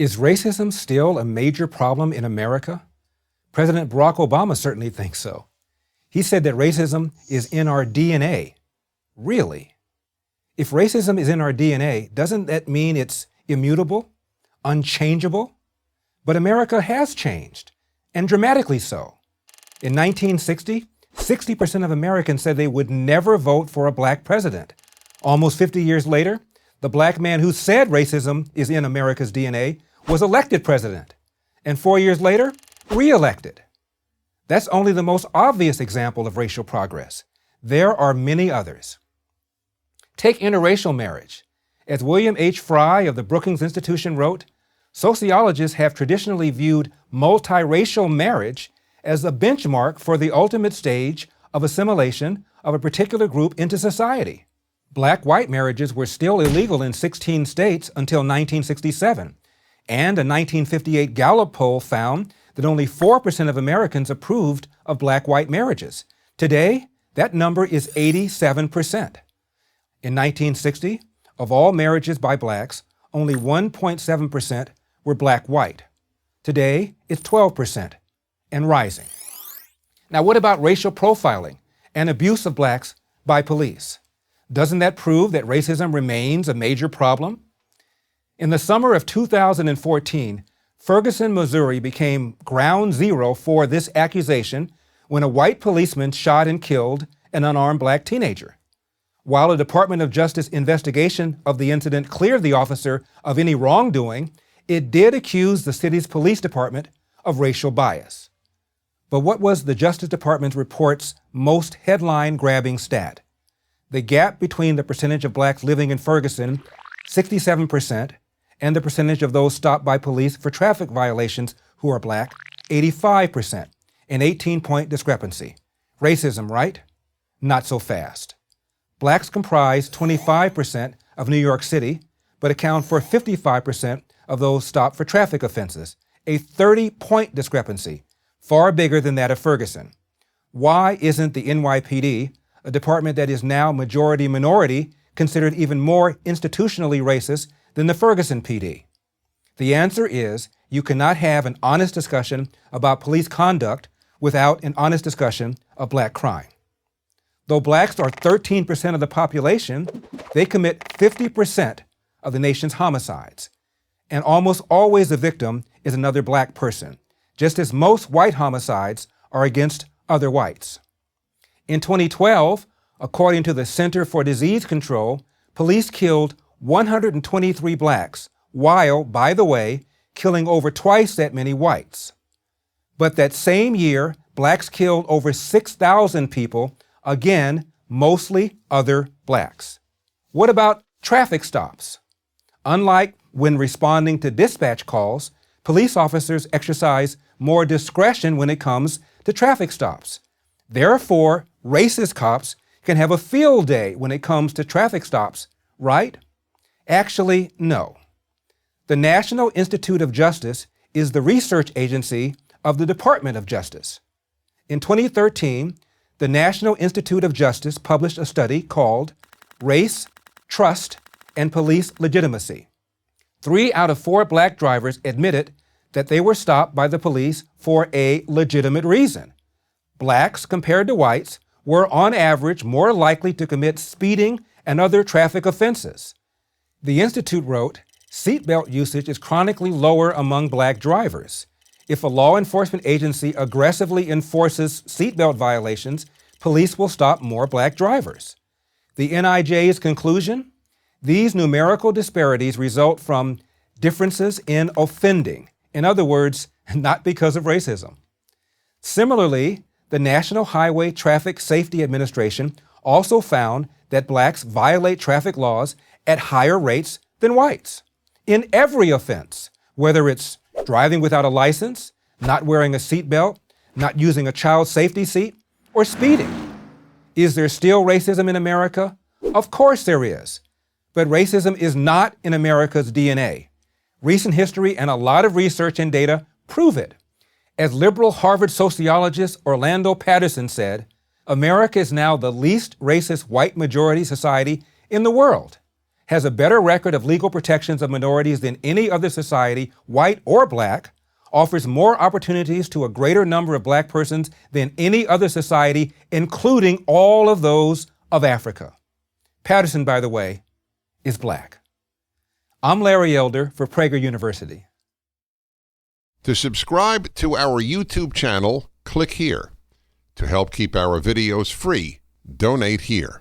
Is racism still a major problem in America? President Barack Obama certainly thinks so. He said that racism is in our DNA. Really? If racism is in our DNA, doesn't that mean it's immutable, unchangeable? But America has changed, and dramatically so. In 1960, 60% of Americans said they would never vote for a black president. Almost 50 years later, the black man who said racism is in America's DNA was elected president, and 4 years later, re-elected. That's only the most obvious example of racial progress. There are many others. Take interracial marriage. As William H. Fry of the Brookings Institution wrote, sociologists have traditionally viewed multiracial marriage as a benchmark for the ultimate stage of assimilation of a particular group into society. Black-white marriages were still illegal in 16 states until 1967, and a 1958 Gallup poll found that only 4% of Americans approved of black-white marriages. Today, that number is 87%. In 1960, of all marriages by blacks, only 1.7% were black-white. Today, it's 12% and rising. Now, what about racial profiling and abuse of blacks by police? Doesn't that prove that racism remains a major problem? In the summer of 2014, Ferguson, Missouri became ground zero for this accusation when a white policeman shot and killed an unarmed black teenager. While a Department of Justice investigation of the incident cleared the officer of any wrongdoing, it did accuse the city's police department of racial bias. But what was the Justice Department's report's most headline-grabbing stat? The gap between the percentage of blacks living in Ferguson, 67%, and the percentage of those stopped by police for traffic violations who are black, 85%, an 18-point discrepancy. Racism, right? Not so fast. Blacks comprise 25% of New York City, but account for 55% of those stopped for traffic offenses, a 30-point discrepancy, far bigger than that of Ferguson. Why isn't the NYPD, a department that is now majority-minority, considered even more institutionally racist than the Ferguson PD? The answer is you cannot have an honest discussion about police conduct without an honest discussion of black crime. Though blacks are 13% of the population, they commit 50% of the nation's homicides. And almost always the victim is another black person, just as most white homicides are against other whites. In 2012, according to the Center for Disease Control, police killed 123 blacks, while, by the way, killing over twice that many whites. But that same year, blacks killed over 6,000 people, again, mostly other blacks. What about traffic stops? Unlike when responding to dispatch calls, police officers exercise more discretion when it comes to traffic stops. Therefore, racist cops can have a field day when it comes to traffic stops, right? Actually, no. The National Institute of Justice is the research agency of the Department of Justice. In 2013, the National Institute of Justice published a study called Race, Trust, and Police Legitimacy. 3 out of 4 black drivers admitted that they were stopped by the police for a legitimate reason. Blacks, compared to whites, were on average more likely to commit speeding and other traffic offenses. The Institute wrote, seatbelt usage is chronically lower among black drivers. If a law enforcement agency aggressively enforces seatbelt violations, police will stop more black drivers. The NIJ's conclusion? These numerical disparities result from differences in offending. In other words, not because of racism. Similarly, the National Highway Traffic Safety Administration also found that blacks violate traffic laws at higher rates than whites in every offense, whether it's driving without a license, not wearing a seatbelt, not using a child safety seat, or speeding. Is there still racism in America? Of course there is. But racism is not in America's DNA. Recent history and a lot of research and data prove it. As liberal Harvard sociologist Orlando Patterson said, America is now the least racist white majority society in the world. has a better record of legal protections of minorities than any other society, white or black, offers more opportunities to a greater number of black persons than any other society, including all of those of Africa. Patterson, by the way, is black. I'm Larry Elder for Prager University. To subscribe to our YouTube channel, click here. To help keep our videos free, donate here.